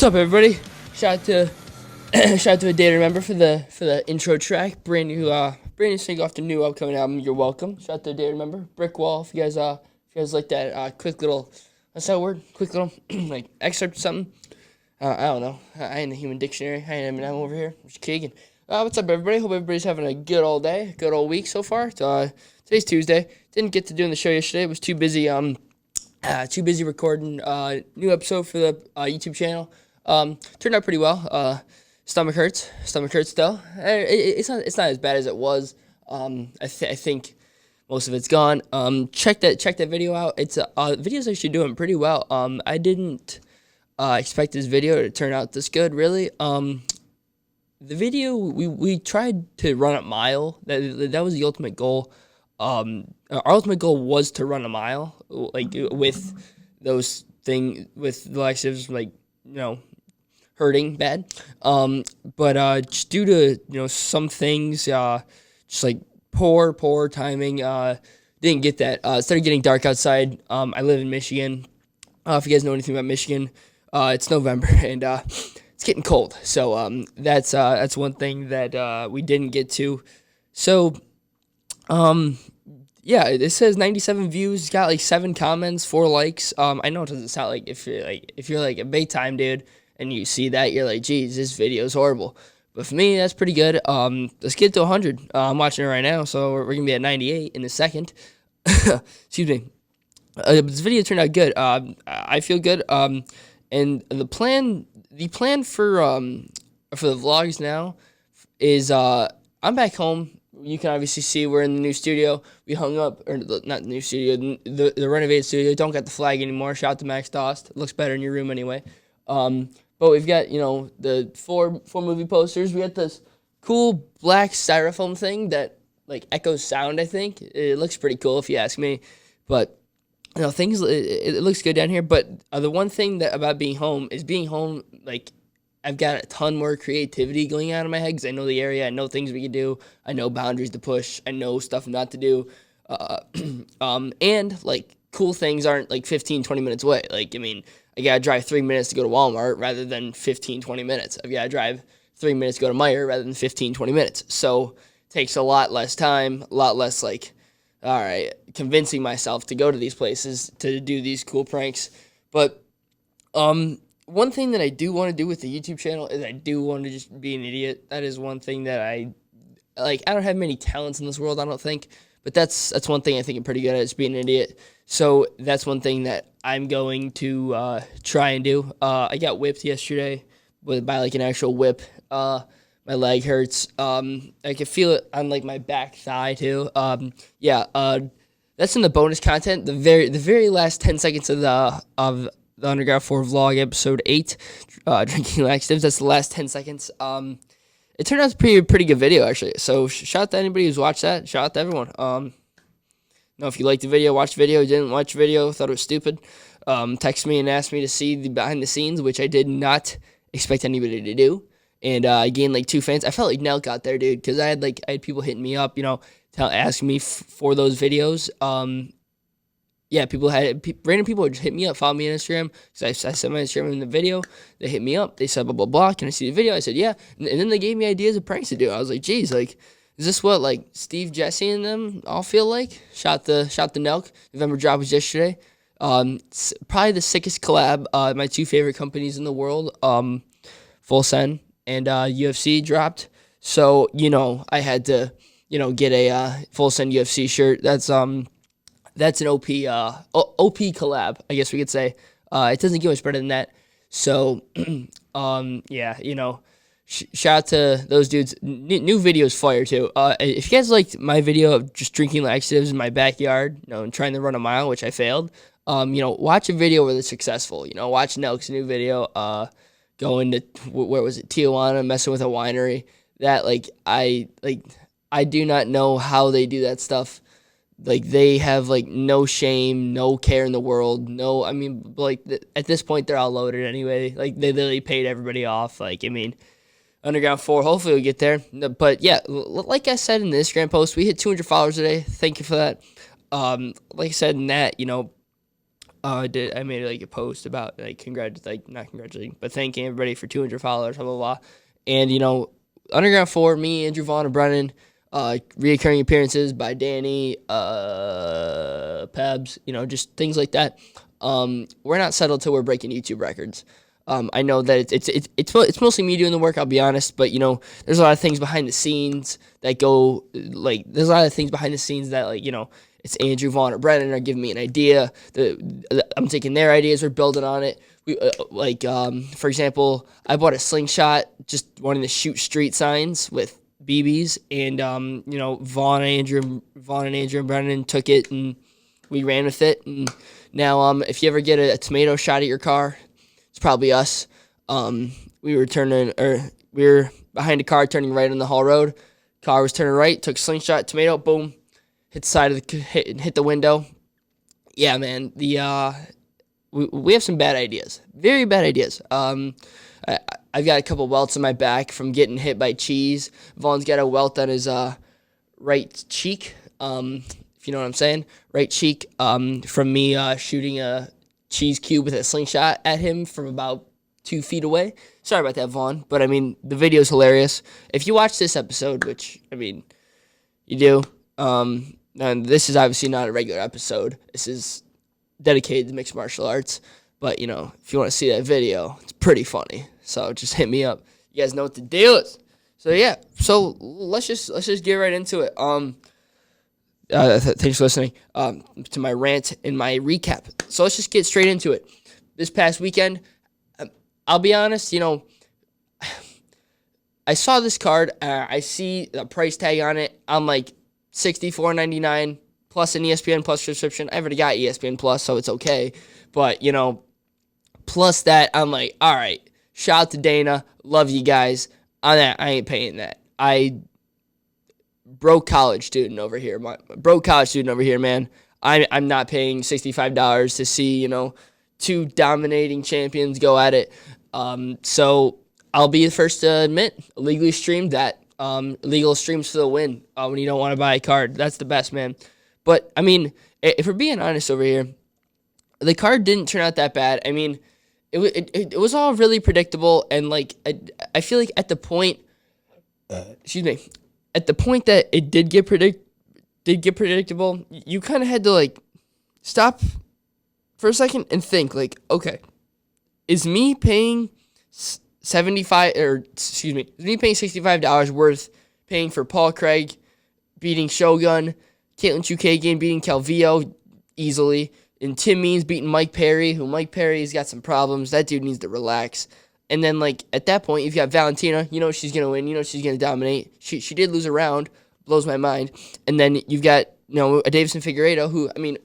What's up, everybody? Shout out to shout out to A Day to Remember for the intro track. Brand new single off the new upcoming album. You're welcome. Shout out to A Day to Remember. Brick Wall. If you guys like that quick little, what's that word? Quick little like excerpt or something. I don't know. I ain't the human dictionary. I ain't Eminem over here. Just Keegan. What's up, everybody? Hope everybody's having a good all day, good all week so far. Today's Tuesday. Didn't get to doing the show yesterday. Was too busy. Too busy recording new episode for the YouTube channel. Turned out pretty well. Stomach hurts though. It's not as bad as it was. I think most of it's gone. Check that video out. It's video's actually doing pretty well. I didn't expect this video to turn out this good, really. The video, we tried to run a mile. That was the ultimate goal. Our ultimate goal was to run a mile, like with those with the laxatives, like, hurting bad. But just due to some things, just like poor timing, didn't get that. It started getting dark outside. I live in Michigan. If you guys know anything about Michigan, it's November and it's getting cold. So that's one thing that we didn't get to. So yeah, it says 97 views, got like 7 comments, 4 likes. I know it doesn't sound like if you're like a big time dude and you see that, you're like, geez, this video is horrible. But for me, that's pretty good. Let's get to 100. I'm watching it right now, so we're gonna be at 98 in a second. Excuse me. This video turned out good. I feel good. And the plan for the vlogs now is I'm back home. You can obviously see we're in the new studio. We hung up, or not the new studio, the renovated studio. Don't got the flag anymore. Shout out to Max Dost. It looks better in your room anyway. But we've got, the four movie posters. We got this cool black styrofoam thing that like echoes sound, I think. It looks pretty cool if you ask me. But things it looks good down here. But the one thing about being home is like I've got a ton more creativity going on in my head because I know the area, I know things we can do, I know boundaries to push, I know stuff not to do, and like cool things aren't like 15, 20 minutes away. Like, I mean, I gotta drive 3 minutes to go to Walmart rather than 15, 20 minutes. I've gotta drive 3 minutes to go to Meijer rather than 15, 20 minutes. So it takes a lot less time, a lot less like, all right, convincing myself to go to these places to do these cool pranks. But one thing that I do want to do with the YouTube channel is I do want to just be an idiot. That is one thing that I like. I don't have many talents in this world, I don't think, but that's one thing I think I'm pretty good at, is being an idiot. So that's one thing that I'm going to try and do. I got whipped yesterday by like an actual whip. My leg hurts. I can feel it on like my back thigh too. That's in the bonus content. The very last 10 seconds of the Underground 4 vlog, episode 8, drinking laxatives. That's the last 10 seconds. It turned out to be a pretty good video, actually. So shout out to anybody who's watched that. Shout out to everyone. If you liked the video, watched the video, didn't watch the video, thought it was stupid, text me and ask me to see the behind the scenes, which I did not expect anybody to do. And I gained like 2 fans. I felt like Nelk out there, dude, because I had people hitting me up, asking me for those videos. Yeah, random people would just hit me up, follow me on Instagram, because I sent my Instagram in the video. They hit me up. They said, blah, blah, blah. Can I see the video? I said, yeah. And then they gave me ideas of pranks to do. I was like, geez, like, is this what, like, Steve, Jesse, and them all feel like? Shout the Nelk. November drop was yesterday. It's probably the sickest collab. My 2 favorite companies in the world, Full Send and UFC dropped. So, I had to, get a Full Send UFC shirt. That's an OP collab, I guess we could say. It doesn't get much better than that. So, yeah, shout out to those dudes. New video's fire too. If you guys liked my video of just drinking laxatives in my backyard, and trying to run a mile, which I failed, watch a video where they're successful. Watch Nelk's new video, going to, where was it, Tijuana, messing with a winery. That, I do not know how they do that stuff. Like, they have, no shame, no care in the world, at this point, they're all loaded anyway. Like, they literally paid everybody off. Underground 4, hopefully we'll get there. But, yeah, like I said in the Instagram post, we hit 200 followers today. Thank you for that. Like I said in that, I made like a post about not congratulating, but thanking everybody for 200 followers, blah blah blah. And Underground 4, me, Andrew Vaughn, and Brennan, reoccurring appearances by Danny, Pebs, just things like that. We're not settled till we're breaking YouTube records. I know that it's mostly me doing the work. I'll be honest, but there's a lot of things behind the scenes that go there's a lot of things behind the scenes that it's Andrew Vaughn or Brennan are giving me an idea. I'm taking their ideas. We're building on it. For example, I bought a slingshot, just wanting to shoot street signs with BBs, and Vaughn and Andrew and Brennan took it and we ran with it. And now, if you ever get a tomato shot at your car, it's probably us. We were behind a car turning right on the Hall Road. Car was turning right, took slingshot, tomato, boom, hit the side of hit the window. Yeah, man. We have some bad ideas, very bad ideas. I've got a couple welts on my back from getting hit by cheese. Vaughn's got a welt on his right cheek, if you know what I'm saying, right cheek, from me shooting a cheese cube with a slingshot at him from about 2 feet away. Sorry about that, Vaughn, but I mean the video's hilarious. If you watch this episode, which I mean you do, and this is obviously not a regular episode. This is dedicated to mixed martial arts. But, if you want to see that video, it's pretty funny. So just hit me up. You guys know what the deal is. So, yeah. So, let's just get right into it. Thanks for listening to my rant and my recap. So, let's just get straight into it. This past weekend, I'll be honest, I saw this card. I see the price tag on it. I'm like, $64.99 plus an ESPN Plus subscription. I already got ESPN Plus, so it's okay. But, plus that, I'm like, all right, shout out to Dana. Love you guys. I ain't paying that. Broke college student over here, man. I'm not paying $65 to see, two dominating champions go at it. So I'll be the first to admit, illegally streamed that. Illegal streams for the win when you don't want to buy a card. That's the best, man. But, I mean, if we're being honest over here, the card didn't turn out that bad. I mean, it was all really predictable, and, I feel like at the point, at the point that it did get predictable, you kind of had to, stop for a second and think, okay, is me paying $65 worth paying for Paul Craig beating Shogun, Caitlin Chukagian beating Calvillo easily, and Tim Means beating Mike Perry, who Mike Perry's got some problems. That dude needs to relax. And then, at that point, you've got Valentina. She's going to win. She's going to dominate. She did lose a round. Blows my mind. And then you've got, a Davison Figueiredo, who, I mean,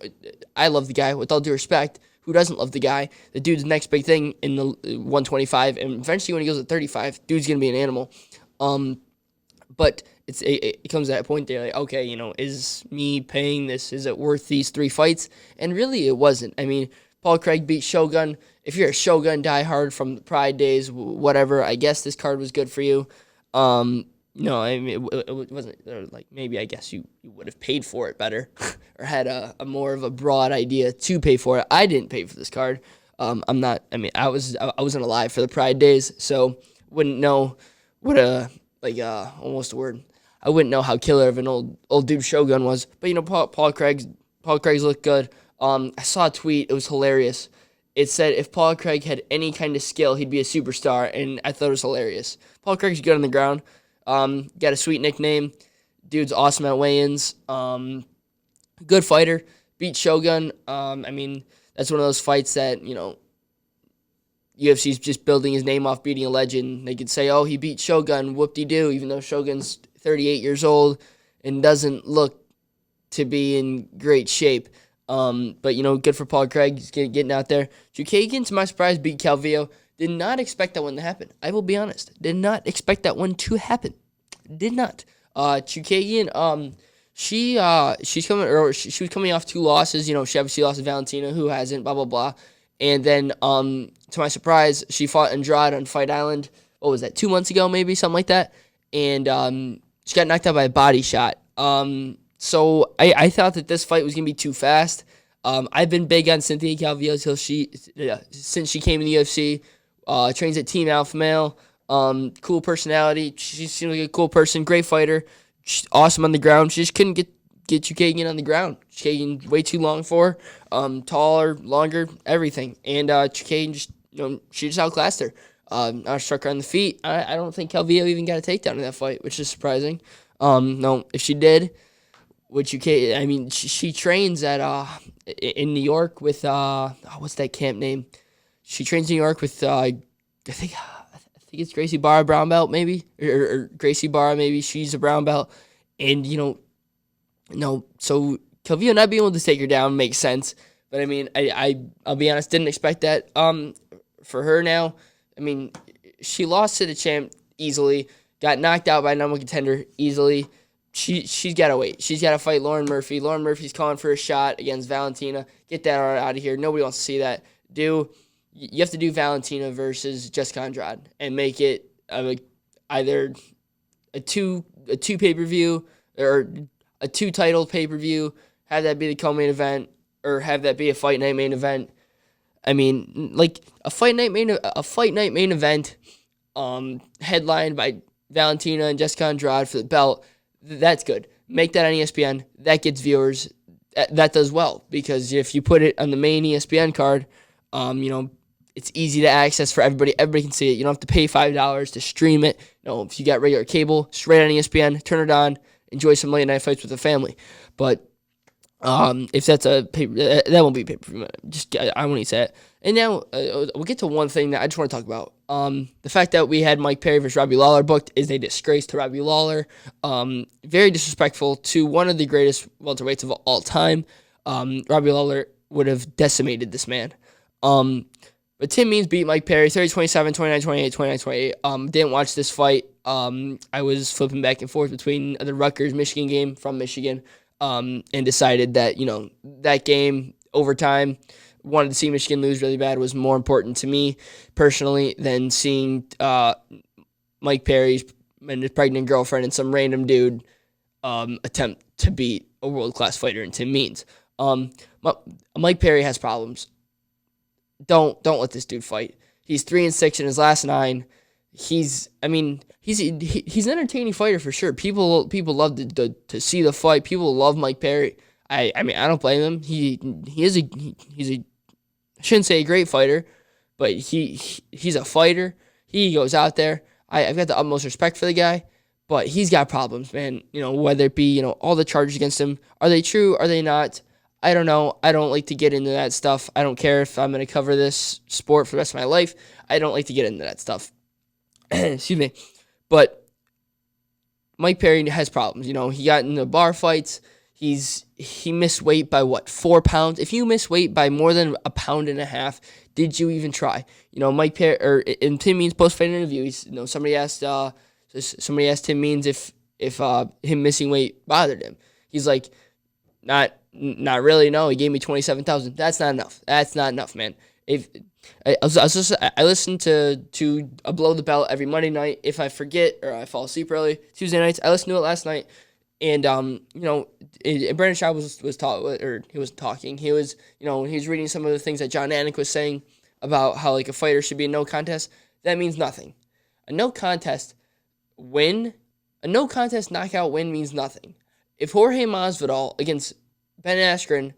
I love the guy, with all due respect. Who doesn't love the guy? The dude's the next big thing in the 125, and eventually when he goes at 35, dude's going to be an animal. But it comes to that point there, okay, is me paying this, is it worth these 3 fights? And really it wasn't. I mean, Paul Craig beat Shogun. If you're a Shogun diehard from the Pride days, whatever, I guess this card was good for you. No, I mean, it wasn't, maybe I guess you would have paid for it better or had a more of a broad idea to pay for it. I didn't pay for this card. I wasn't alive for the Pride days, so wouldn't know what almost a word. I wouldn't know how killer of an old dude Shogun was. But, Paul Craig's looked good. I saw a tweet. It was hilarious. It said if Paul Craig had any kind of skill, he'd be a superstar, and I thought it was hilarious. Paul Craig's good on the ground. Got a sweet nickname. Dude's awesome at weigh-ins. Good fighter. Beat Shogun. I mean, that's one of those fights that, UFC's just building his name off beating a legend. They could say, oh, he beat Shogun, whoop-de-doo, even though Shogun's 38 years old and doesn't look to be in great shape. But, good for Paul Craig. He's getting out there. Chukagian, to my surprise, beat Calvillo. Did not expect that one to happen. I will be honest. Did not expect that one to happen. Did not. Chukagian, she was coming off 2 losses. She obviously lost to Valentina, who hasn't, blah, blah, blah. And then, to my surprise, she fought Andrade on Fight Island. What was that, 2 months ago, maybe, something like that? And she got knocked out by a body shot. So I thought that this fight was going to be too fast. I've been big on Cynthia Calvillo since she came in the UFC. Trains at Team Alpha Male. Cool personality. She seems like a cool person. Great fighter. She's awesome on the ground. She just couldn't get Chukagian on the ground. Chukagian way too long for her. Taller, longer, everything. And Chukagian just she just outclassed her. I struck her on the feet. I don't think Calvillo even got a takedown in that fight, which is surprising. No, if she did, which I mean, she trains at in New York with what's that camp name? She trains in New York with I think it's Gracie Barra brown belt maybe or Gracie Barra maybe she's a brown belt, and so Calvillo not being able to take her down makes sense. But I mean, I'll be honest, didn't expect that for her now. I mean, she lost to the champ easily, got knocked out by a number one contender easily. She's got to wait. She's got to fight Lauren Murphy. Lauren Murphy's calling for a shot against Valentina. Get that out of here. Nobody wants to see that. You have to do Valentina versus Jessica Andrade and make it either a two pay-per-view or a 2 title pay-per-view. Have that be the co-main event or have that be a fight night main event. I mean, like a fight night main event, headlined by Valentina and Jessica Andrade for the belt. That's good. Make that on ESPN. That gets viewers. That does well because if you put it on the main ESPN card, it's easy to access for everybody. Everybody can see it. You don't have to pay $5 to stream it. If you got regular cable, straight on ESPN, turn it on, enjoy some late night fights with the family. But if that's a pay, that won't be a pay-per-view. I won't even say it. And now we'll get to one thing that I just want to talk about. The fact that we had Mike Perry versus Robbie Lawler booked is a disgrace to Robbie Lawler. Very disrespectful to one of the greatest welterweights of all time. Robbie Lawler would have decimated this man. But Tim Means beat Mike Perry 30-27, 29-28, 29-28. Didn't watch this fight. I was flipping back and forth between the Rutgers-Michigan game from Michigan. And decided that, that game, overtime, wanted to see Michigan lose really bad, was more important to me personally than seeing Mike Perry and his pregnant girlfriend and some random dude attempt to beat a world-class fighter in Tim Means. Mike Perry has problems. Don't let this dude fight. He's 3-6 in his last 9. He's an entertaining fighter for sure. People love to see the fight. People love Mike Perry. I don't blame him. He's a I shouldn't say a great fighter, but he's a fighter. He goes out there. I've got the utmost respect for the guy, but he's got problems, man. Whether it be all the charges against him, are they true? Are they not? I don't know. I don't like to get into that stuff. I don't care if I'm going to cover this sport for the rest of my life. I don't like to get into that stuff. Excuse me. But Mike Perry has problems. He got into bar fights. He missed weight by 4 pounds. If you miss weight by more than 1.5 pounds, did you even try? Mike Perry or in Tim Means post-fight interview, somebody asked Tim Means if him missing weight bothered him. He's like, not really. No, he gave me 27,000. That's not enough. That's not enough, man. If I listen to a Below the Belt every Monday night. If I forget or I fall asleep early, Tuesday nights, I listened to it last night. And Brandon Shaw was talking, or he wasn't talking. He was he was reading some of the things that John Anik was saying about how like a fighter should be a no contest. That means nothing. A no contest knockout win means nothing. If Jorge Masvidal against Ben Askren,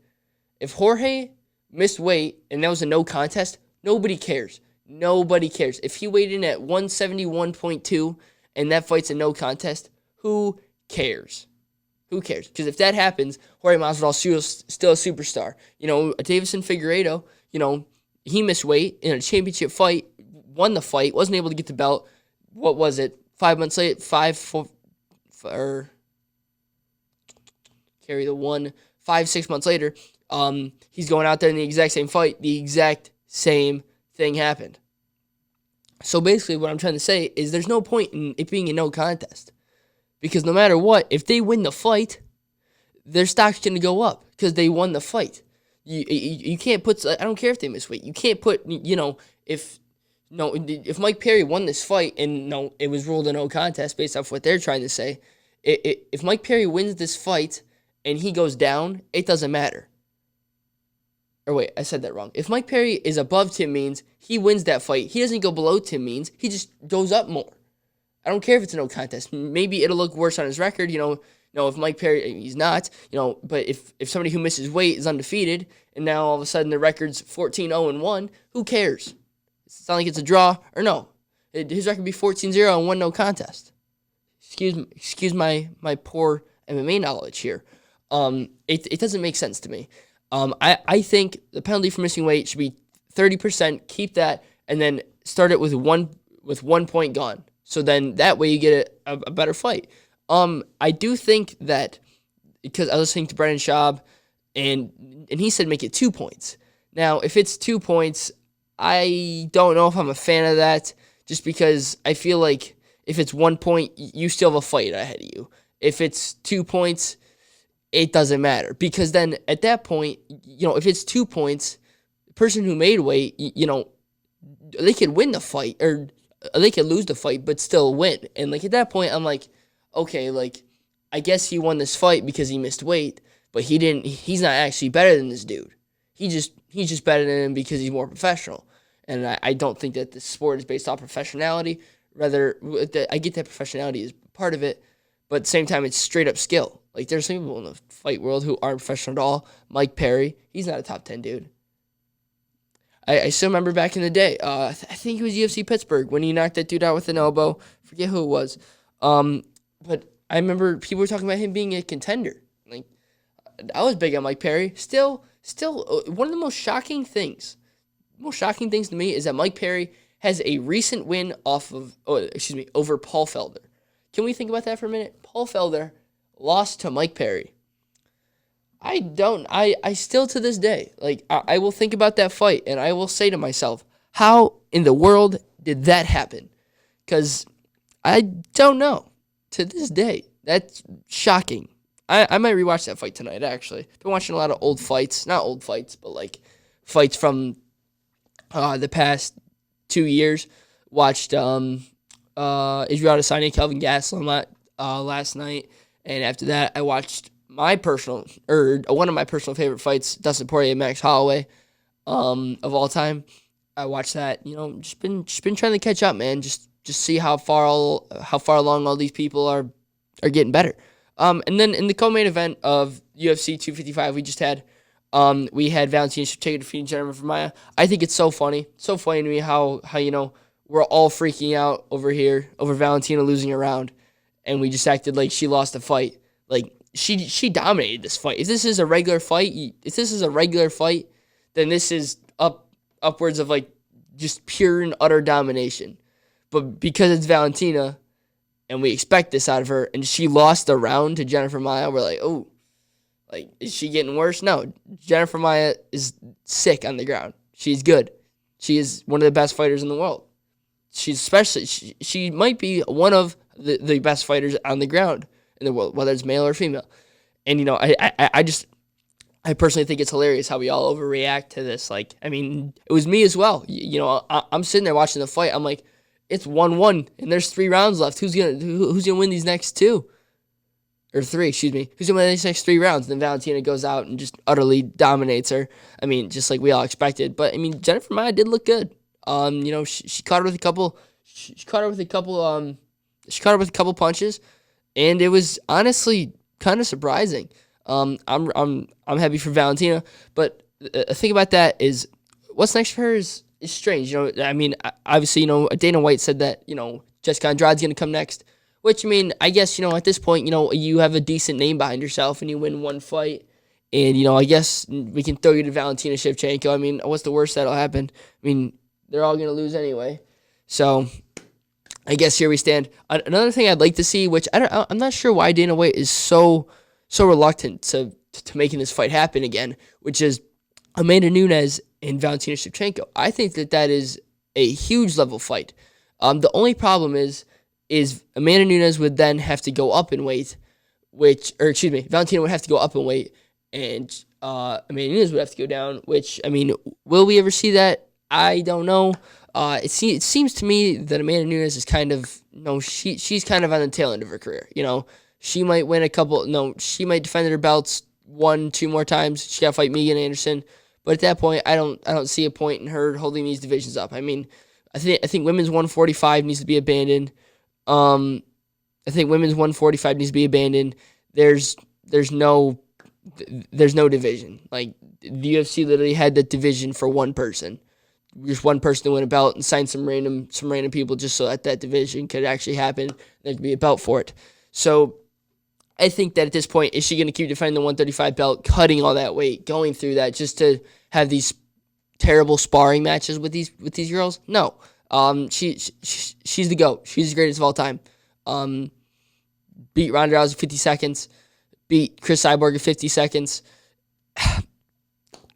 if Jorge missed weight and that was a no contest, nobody cares. Nobody cares. If he weighed in at 171.2 and that fight's a no contest, who cares? Who cares? Because if that happens, Jorge Masvidal's still a superstar. Davison Figueiredo, he missed weight in a championship fight, won the fight, wasn't able to get the belt. What was it? 5 months late, 6 months later, he's going out there in the exact same fight. The exact same thing happened. So basically what I'm trying to say is there's no point in it being a no contest. Because no matter what, if they win the fight, their stock's going to go up because they won the fight. You can't put, I don't care if they miss weight. You can't put, if Mike Perry won this fight and it was ruled a no contest based off what they're trying to say, if Mike Perry wins this fight and he goes down, it doesn't matter. or wait, I said that wrong. If Mike Perry is above Tim Means, he wins that fight. He doesn't go below Tim Means. He just goes up more. I don't care if it's a no contest. Maybe it'll look worse on his record, if Mike Perry, he's not, but if somebody who misses weight is undefeated and now all of a sudden the record's 14-0-1, who cares? It's not like it's a draw, or no. His record would be 14-0 and 1 no contest. Excuse my poor MMA knowledge here. It doesn't make sense to me. I think the penalty for missing weight should be 30%. Keep that, and then start it with 1 point gone. So then that way you get a better fight. I do think that, because I was listening to Brendan Schaub, and he said make it 2 points. Now, if it's 2 points, I don't know if I'm a fan of that, just because I feel like if it's 1 point, you still have a fight ahead of you. If it's 2 points, it doesn't matter, because then at that point, if it's 2 points, the person who made weight, they could win the fight, or they could lose the fight, but still win. And at that point, I'm like, okay, I guess he won this fight because he missed weight, but he's not actually better than this dude. He's just better than him because he's more professional. And I don't think that the sport is based off professionality. Rather, I get that professionality is part of it, but at the same time, it's straight up skill. There's some people in the fight world who aren't professional at all. Mike Perry, he's not a top 10 dude. I still remember back in the day, I think it was UFC Pittsburgh, when he knocked that dude out with an elbow. Forget who it was. But I remember people were talking about him being a contender. I was big on Mike Perry. Still, one of the most shocking things to me is that Mike Perry has a recent win over Paul Felder. Can we think about that for a minute? Paul Felder lost to Mike Perry. I still to this day, I will think about that fight, and I will say to myself, how in the world did that happen? Because I don't know. To this day, that's shocking. I might rewatch that fight tonight, actually. Been watching a lot of old fights. Not old fights, but fights from the past 2 years. Watched Israel Adesanya, Kelvin Gastelum last night, and after that, I watched one of my personal favorite fights, Dustin Poirier, Max Holloway, of all time. I watched that. Just been trying to catch up, man. Just see how far along all these people are getting better. And then in the co-main event of UFC 255, we had Valentina Shevchenko defeating Jennifer Maia. I think it's so funny to me how we're all freaking out over here over Valentina losing a round, and we just acted like she lost the fight. She dominated this fight. If this is a regular fight, then this is upwards of just pure and utter domination. But because it's Valentina, and we expect this out of her, and she lost the round to Jennifer Maia, we're like, oh, is she getting worse? No, Jennifer Maia is sick on the ground. She's good. She is one of the best fighters in the world. She might be one of the best fighters on the ground in the world, whether it's male or female. And, I personally think it's hilarious how we all overreact to this. It was me as well. I'm sitting there watching the fight. I'm like, it's 1-1, and there's 3 rounds left. Who's gonna win these next 2? Or 3, excuse me. Who's gonna win these next 3 rounds? And then Valentina goes out and just utterly dominates her. Just like we all expected. But Jennifer Maia did look good. She caught her with a couple. She caught her with a couple punches, and it was honestly kind of surprising. I'm happy for Valentina, but the thing about that is, what's next for her is strange. Obviously, Dana White said that, Jessica Andrade's going to come next, which, I guess, at this point, you have a decent name behind yourself and you win one fight, and, I guess we can throw you to Valentina Shevchenko. What's the worst that'll happen? They're all going to lose anyway. So I guess here we stand. Another thing I'd like to see, which I'm not sure why Dana White is so reluctant to making this fight happen again, which is Amanda Nunes and Valentina Shevchenko. I think that is a huge level fight. The only problem is Amanda Nunes would then have to go up in weight, Valentina would have to go up in weight, and Amanda Nunes would have to go down, which, will we ever see that? I don't know. It seems to me that Amanda Nunes is kind of, she's kind of on the tail end of her career. She might win she might defend her belts 1-2 more times. She got to fight Megan Anderson. But at that point, I don't see a point in her holding these divisions up. I mean, I think women's 145 needs to be abandoned. Um, I think women's 145 needs to be abandoned. There's there's no there's no division. Like the UFC literally had that division for one person, just one person to win a belt and sign some random people just so that division could actually happen. There could be a belt for it. So I think that at this point, is she going to keep defending the 135 belt, cutting all that weight, going through that just to have these terrible sparring matches with these girls? No. She's the GOAT. She's the greatest of all time. Beat Ronda Rousey 50 seconds. Beat Chris Cyborg in 50 seconds.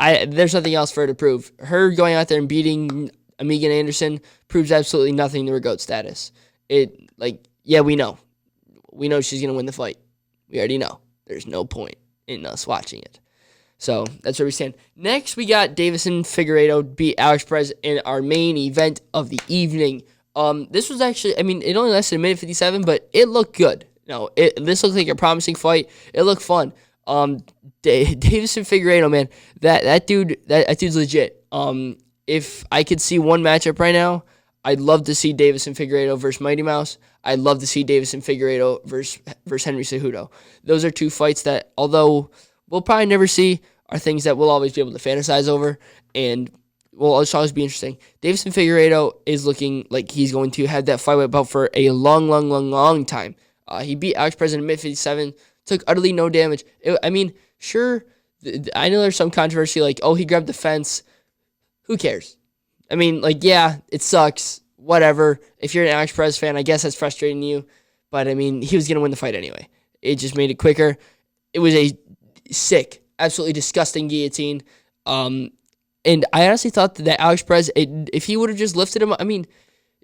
There's nothing else for her to prove. Her going out there and beating Megan Anderson proves absolutely nothing to her GOAT status. We know. We know she's going to win the fight. We already know. There's no point in us watching it. So that's where we stand. Next, we got Deiveson Figueiredo beat Alex Perez in our main event of the evening. This was actually, it only lasted a minute 57, but it looked good. This looked like a promising fight. It looked fun. Deiveson Figueiredo, man, that dude's legit. If I could see one matchup right now, I'd love to see Deiveson Figueiredo versus Mighty Mouse. I'd love to see Deiveson Figueiredo versus Henry Cejudo. Those are two fights that, although we'll probably never see, are things that we'll always be able to fantasize over and will always be interesting. Deiveson Figueiredo is looking like he's going to have that flyweight belt for a long time. He beat Alex Perez in mid-57, took utterly no damage. Sure, I know there's some controversy like, oh, he grabbed the fence. Who cares? It sucks. Whatever. If you're an Alex Perez fan, I guess that's frustrating you. But, he was going to win the fight anyway. It just made it quicker. It was a sick, absolutely disgusting guillotine. And I honestly thought that Alex Perez, if he would have just lifted him,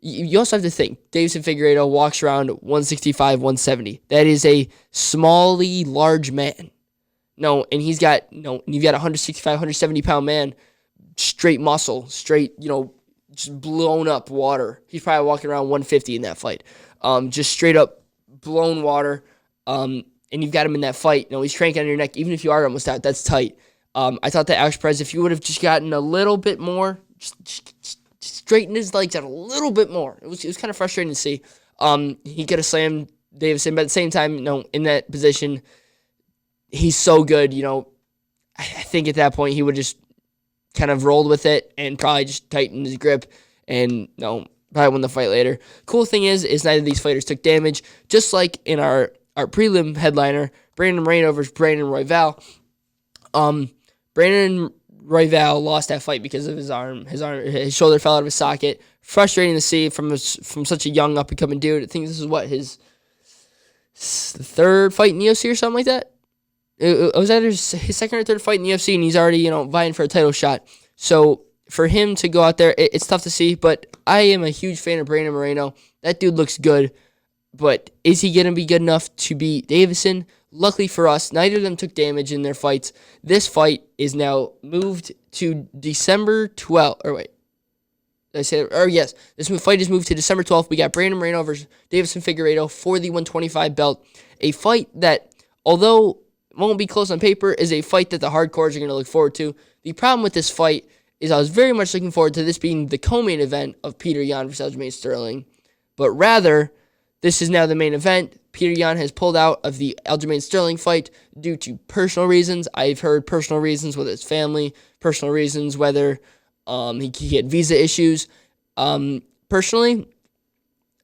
you also have to think, Deiveson Figueiredo walks around 165, 170. That is a smally large man. And you've got a 165, 170 pound man, straight muscle, straight, just blown up water. He's probably walking around 150 in that fight. Just straight up blown water. And you've got him in that fight. He's cranking on your neck. Even if you are almost out, that's tight. I thought that Alex Perez, if you would have just gotten a little bit more, just straightened his legs out a little bit more. It was kind of frustrating to see. He could have slammed Deiveson, but at the same time, in that position, he's so good. I think at that point he would just kind of rolled with it and probably just tightened his grip and probably won the fight later. Cool thing is neither of these fighters took damage. Just like in our prelim headliner, Brandon Moreno versus Brandon Royval. Brandon Royval lost that fight because of his arm. His shoulder fell out of his socket. Frustrating to see from such a young up and coming dude. I think this is his third fight in the UFC or something like that. It was either his second or third fight in the UFC, and he's already, vying for a title shot. So for him to go out there, it's tough to see, but I am a huge fan of Brandon Moreno. That dude looks good, but is he going to be good enough to beat Deiveson? Luckily for us, neither of them took damage in their fights. This fight is now moved to December 12th. Or wait. Did I say that? Or yes. This fight is moved to December 12th. We got Brandon Moreno versus Deiveson Figueiredo for the 125 belt. A fight that, although won't be close on paper, is a fight that the hardcores are going to look forward to. The problem with this fight is I was very much looking forward to this being the co-main event of Peter Yan versus Aljamain Sterling. But rather, this is now the main event. Peter Yan has pulled out of the Aljamain Sterling fight due to personal reasons. I've heard personal reasons, whether it's family, personal reasons, whether he had visa issues. Personally,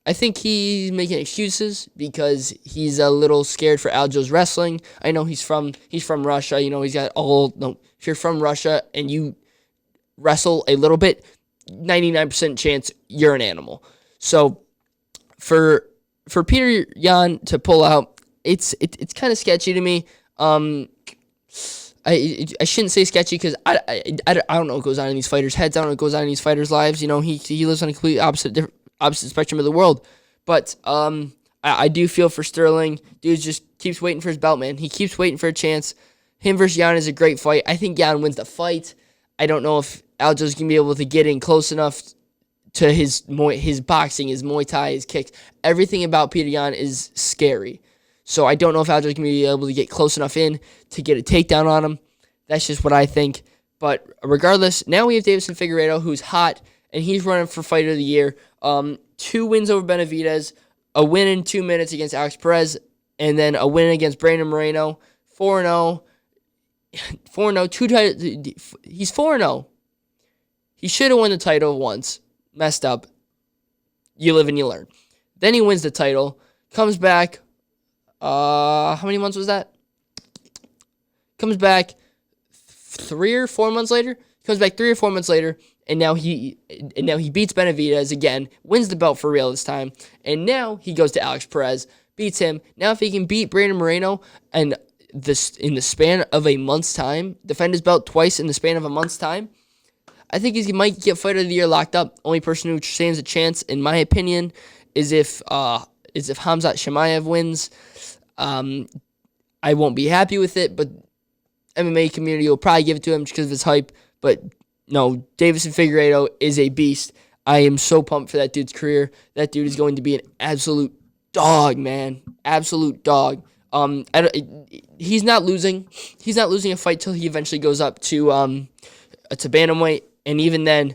I think he's making excuses because he's a little scared for Aljo's wrestling. I know he's from Russia. He's got if you're from Russia and you wrestle a little bit, 99% chance you're an animal. So for Peter Yan to pull out, it's kind of sketchy to me. I shouldn't say sketchy because I don't know what goes on in these fighters' heads. I don't know what goes on in these fighters' lives. He lives on a complete opposite spectrum of the world. But I do feel for Sterling. Dude just keeps waiting for his belt, man. He keeps waiting for a chance. Him versus Yan is a great fight. I think Yan wins the fight. I don't know if Aljo's going to be able to get in close enough to his boxing, his Muay Thai, his kicks. Everything about Peter Yan is scary. So I don't know if Aljo's going to be able to get close enough in to get a takedown on him. That's just what I think. But regardless, now we have Davison Figueiredo, who's hot, and he's running for Fighter of the Year. 2 wins over Benavidez, a win in 2 minutes against Alex Perez, and then a win against Brandon Moreno. 4-0. 4-0. He's 4-0. He should have won the title once. Messed up. You live and you learn. Then he wins the title. Comes back. How many months was that? Comes back 3 or 4 months later. Comes back 3 or 4 months later, and now he beats Benavidez again. Wins the belt for real this time, and now he goes to Alex Perez, beats him. Now if he can beat Brandon Moreno and this in the span of a month's time, defend his belt twice in the span of a month's time, I think he might get Fighter of the Year locked up. Only person who stands a chance, in my opinion, is if Khamzat Chimaev wins. I won't be happy with it, but MMA community will probably give it to him just because of his hype. But no, Davison Figueiredo is a beast. I am so pumped for that dude's career. That dude is going to be an absolute dog, man. Absolute dog. He's not losing. He's not losing a fight till he eventually goes up to bantamweight, and even then,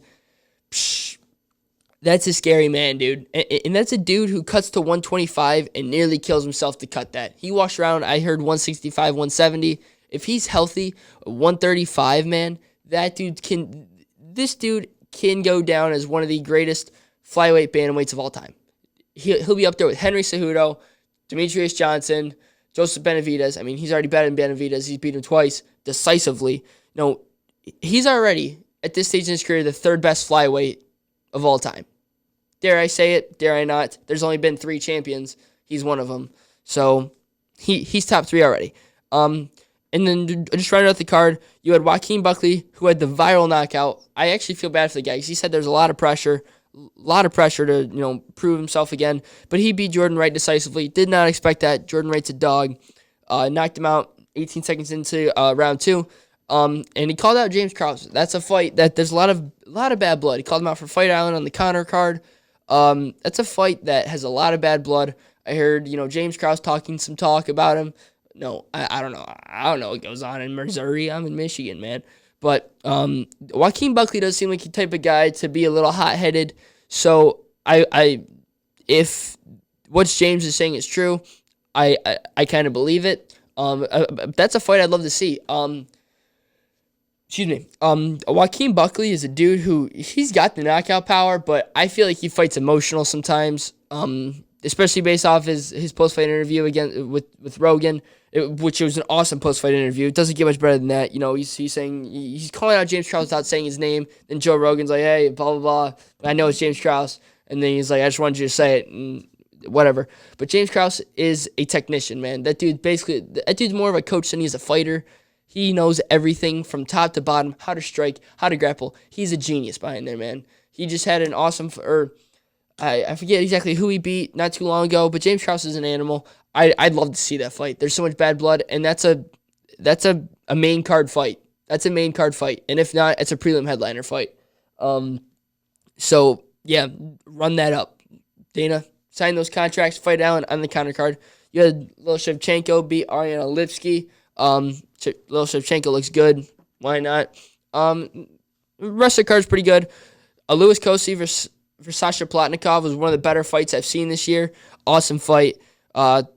that's a scary man, dude. And that's a dude who cuts to 125 and nearly kills himself to cut that. He walks around, I heard 165, 170. If he's healthy, 135, man, this dude can go down as one of the greatest flyweight bantamweights of all time. He'll be up there with Henry Cejudo, Demetrius Johnson, Joseph Benavidez. I mean, he's already better than Benavidez. He's beat him twice decisively. No, he's already, at this stage in his career, the 3rd best flyweight of all time. Dare I say it? Dare I not? There's only been 3 champions. He's one of them. So he's top 3 already. And then just rounding out the card, you had Joaquin Buckley, who had the viral knockout. I actually feel bad for the guy because he said there's a lot of pressure to prove himself again. But he beat Jordan Wright decisively. Did not expect that. Jordan Wright's a dog. Knocked him out 18 seconds into round 2. And he called out James Krause. That's a fight that there's a lot of bad blood. He called him out for Fight Island on the Connor card. That's a fight that has a lot of bad blood. I heard James Krause talking some talk about him. No, I don't know. I don't know what goes on in Missouri. I'm in Michigan, man. But Joaquin Buckley does seem like the type of guy to be a little hot-headed. So if what James is saying is true, I kind of believe it. That's a fight I'd love to see. Joaquin Buckley is a dude who he's got the knockout power, but I feel like he fights emotional sometimes. Especially based off his post-fight interview again with Rogan, which was an awesome post-fight interview. It doesn't get much better than that. He's saying he's calling out James Krause without saying his name. Then Joe Rogan's like, hey, blah blah blah. I know it's James Krause, and then he's like, I just wanted you to say it, and whatever. But James Krause is a technician, man. That dude's more of a coach than he's a fighter. He knows everything from top to bottom, how to strike, how to grapple. He's a genius behind there, man. He just had an awesome I forget exactly who he beat not too long ago, but James Krause is an animal. I'd love to see that fight. There's so much bad blood, and that's a main card fight. That's a main card fight, and if not, it's a prelim headliner fight. So yeah, run that up, Dana. Sign those contracts. Fight Allen on the counter card. You had Lil Shevchenko beat Ariana Lipsky. Lil Shevchenko looks good. Why not? Rest of the card's pretty good. Louis Kosi versus Sasha Plotnikov was one of the better fights I've seen this year. Awesome fight. It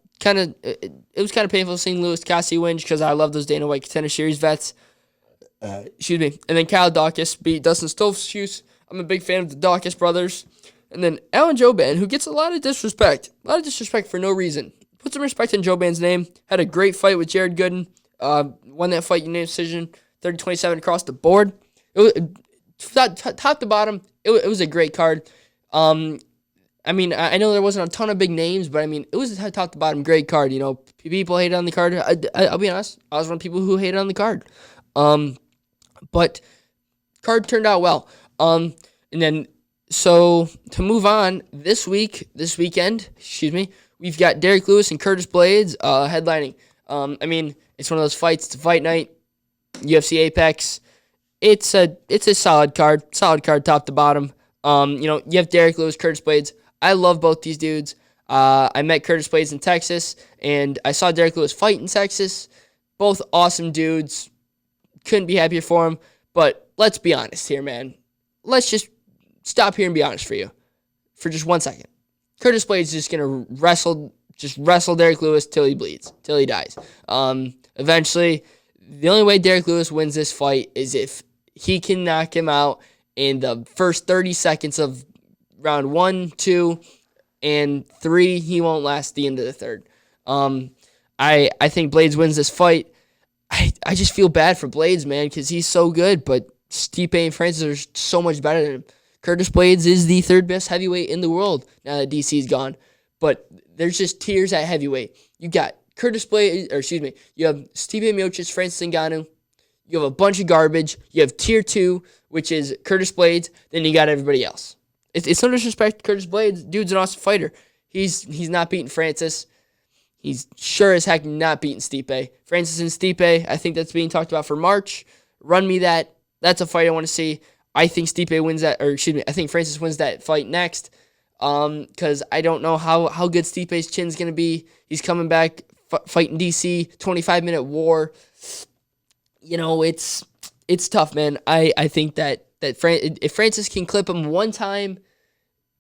was kind of painful seeing Louis Kosi win because I love those Dana White Contender Series vets. Excuse me. And then Kyle Dawkins beat Dustin Stoltzfus. I'm a big fan of the Dawkins brothers. And then Alan Jouban, who gets a lot of disrespect. A lot of disrespect for no reason. Put some respect in Jouban's name. Had a great fight with Jared Gooden. Won that fight unanimous decision. 30-27 across the board. Top to bottom, it was a great card. I know there wasn't a ton of big names, but it was a top to bottom great card. People hated on the card. I'll be honest, I was one of the people who hated on the card. But card turned out well. And then so to move on this weekend, we've got Derek Lewis and Curtis Blaydes headlining. It's one of those fights. It's a fight night. UFC Apex. It's a solid card top to bottom. You have Derek Lewis, Curtis Blaydes. I love both these dudes. I met Curtis Blaydes in Texas, and I saw Derek Lewis fight in Texas. Both awesome dudes. Couldn't be happier for him. But let's be honest here, man. Let's just stop here and be honest for just 1 second. Curtis Blaydes is just gonna wrestle Derek Lewis till he bleeds, till he dies. Eventually, the only way Derek Lewis wins this fight is if he can knock him out in the first 30 seconds of round 1, 2, and 3. He won't last the end of the third. I think Blaydes wins this fight. I just feel bad for Blaydes, man, because he's so good, but Stipe and Francis are so much better than him. Curtis Blaydes is the third best heavyweight in the world now that DC's gone. But there's just tiers at heavyweight. You got Curtis Blaydes, you have Stipe Miocic, Francis Ngannou. You have a bunch of garbage. You have tier 2, which is Curtis Blaydes. Then you got everybody else. It's no disrespect to Curtis Blaydes. Dude's an awesome fighter. He's not beating Francis. He's sure as heck not beating Stipe. Francis and Stipe, I think that's being talked about for March. Run me that. That's a fight I want to see. I think Stipe wins that, I think Francis wins that fight next. Because I don't know how good Stipe's chin's going to be. He's coming back, fighting DC, 25-minute war. You know, it's tough, man. I think that if Francis can clip him one time,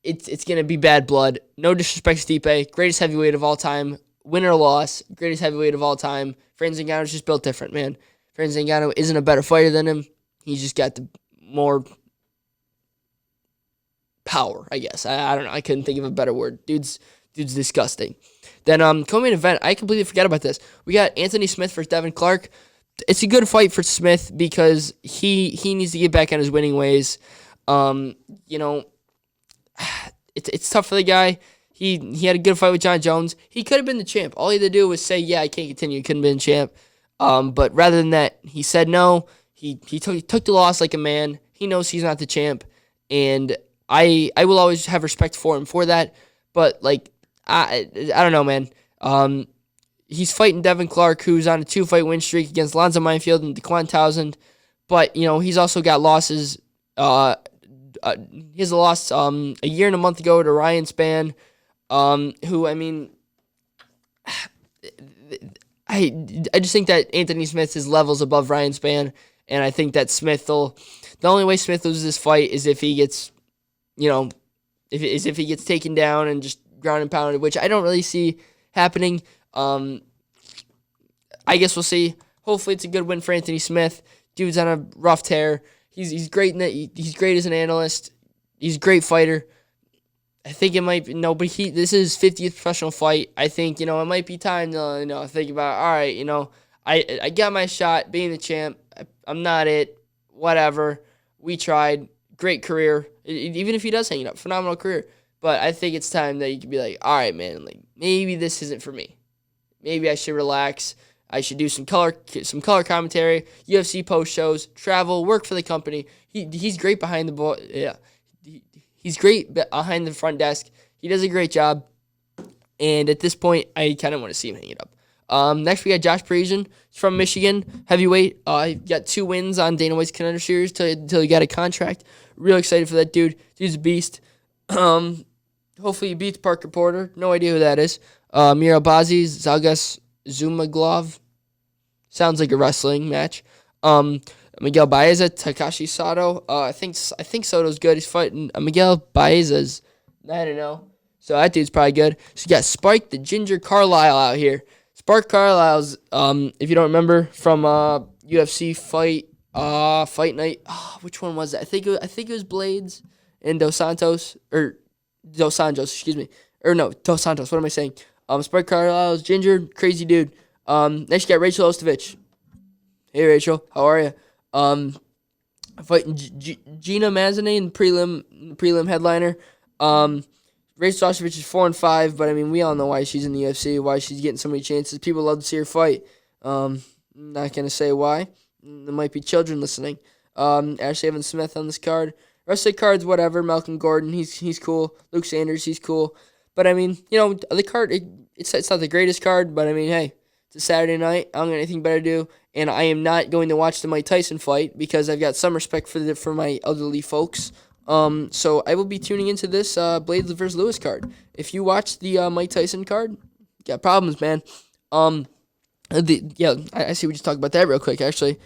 it's going to be bad blood. No disrespect to Stipe, greatest heavyweight of all time. Win or loss, greatest heavyweight of all time. Francis Ngannou's just built different, man. Francis Ngannou isn't a better fighter than him. He's just got the more power, I guess. I don't know. I couldn't think of a better word. Dude's disgusting. Then co-main event, I completely forgot about this. We got Anthony Smith versus Devin Clark. It's a good fight for Smith because he needs to get back on his winning ways. You know, it's tough for the guy. He had a good fight with John Jones. He could have been the champ. All he had to do was say, yeah, I can't continue. He couldn't have been champ. But rather than that, he said no. He took the loss like a man. He knows he's not the champ. And I will always have respect for him for that. But, like, I don't know, man. He's fighting Devin Clark, who's on a 2-fight win streak against Lonzo Minefield and Dequan Townsend. But, you know, he's also got losses. He has a loss a year and a month ago to Ryan Spann. Who, I mean, I just think that Anthony Smith is levels above Ryan Spann, and I think that the only way Smith loses this fight is if he gets, you know, if he gets taken down and just ground and pounded, which I don't really see happening. I guess we'll see. Hopefully it's a good win for Anthony Smith. Dude's on a rough tear. He's great he's great as an analyst. He's a great fighter. I think it might be, no, but this is his 50th professional fight. I think, you know, it might be time to, you know, think about, all right, you know, I got my shot being the champ. I'm not it. Whatever. We tried. Great career. Even if he does hang it up, phenomenal career. But I think it's time that you can be like, all right, man, like, maybe this isn't for me. Maybe I should relax. I should do some color commentary, UFC post shows, travel, work for the company. He's great behind the ball. Yeah. He's great behind the front desk. He does a great job. And at this point, I kind of want to see him hang it up. Next, we got Josh Parisian. He's from Michigan, heavyweight. He got 2 wins on Dana White's Contender Series till he got a contract. Real excited for that dude. Dude's a beast. Hopefully he beats Parker Porter. No idea who that is. Miro Bazi, Zalgas Zumaglov. Sounds like a wrestling match. Miguel Baeza, Takashi Sato. I think Soto's good. He's fighting Miguel Baeza's 9-0. So that dude's probably good. So you got Spike the Ginger Carlisle out here. Spark Carlisle's, if you don't remember from UFC fight night. Oh, which one was it? I think it was Blaydes and Dos Santos excuse me. Or no, Dos Santos. What am I saying? Spark Carlisle's Ginger, crazy dude. Next you got Rachel Ostovich. Hey Rachel, how are you? Fighting Gina Mazany, prelim headliner. Rachel Ostovich is 4-5, but I mean, we all know why she's in the UFC, why she's getting so many chances. People love to see her fight. Not gonna say why. There might be children listening. Ashley Evans Smith on this card. Rest of the cards, whatever. Malcolm Gordon, he's cool. Luke Sanders, he's cool. But I mean, you know, the card, it's not the greatest card, but I mean, hey, it's a Saturday night. I don't got anything better to do, and I am not going to watch the Mike Tyson fight because I've got some respect for my elderly folks. So I will be tuning into this Blaydes versus Lewis card. If you watch the Mike Tyson card, you got problems, man. I see we just talked about that real quick, actually.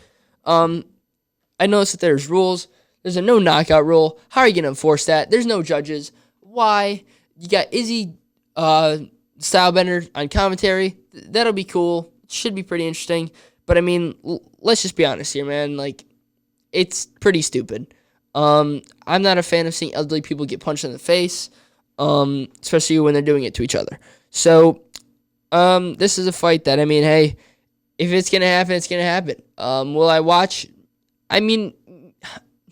I noticed that there's rules. There's a no knockout rule. How are you going to enforce that? There's no judges. Why? You got Izzy Stylebender on commentary. That'll be cool. Should be pretty interesting. But I mean, let's just be honest here, man. Like, it's pretty stupid. I'm not a fan of seeing elderly people get punched in the face, especially when they're doing it to each other. So, this is a fight that, I mean, hey, if it's going to happen, it's going to happen. Will I watch? I mean,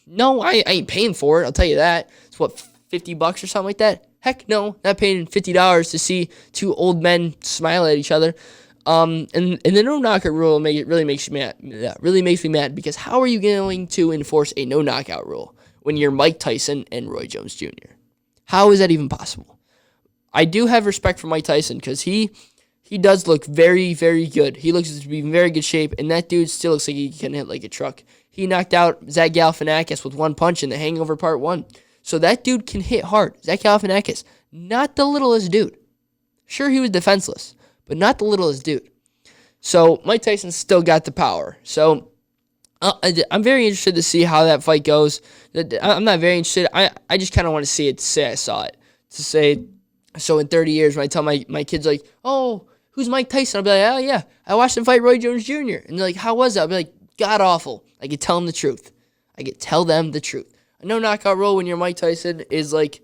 no, I ain't paying for it. I'll tell you that. It's what, $50 or something like that? Heck no, not paying $50 to see two old men smile at each other. And the no knockout rule really makes me mad. Yeah, really makes me mad, because how are you going to enforce a no knockout rule when you're Mike Tyson and Roy Jones Jr.? How is that even possible? I do have respect for Mike Tyson, because he does look very, very good. He looks to be in very good shape, and that dude still looks like he can hit like a truck. He knocked out Zach Galifianakis with one punch in The Hangover Part 1. So that dude can hit hard. Zach Galifianakis, not the littlest dude. Sure, he was defenseless, but not the littlest dude. So Mike Tyson still got the power. So I'm very interested to see how that fight goes. I'm not very interested. I just kind of want to see it to say I saw it. To say, so in 30 years, when I tell my kids, like, oh, who's Mike Tyson? I'll be like, oh, yeah, I watched him fight Roy Jones Jr. And they're like, how was that? I'll be like, god awful. I could tell them the truth. Tell them the truth. A no knockout rule when you're Mike Tyson is like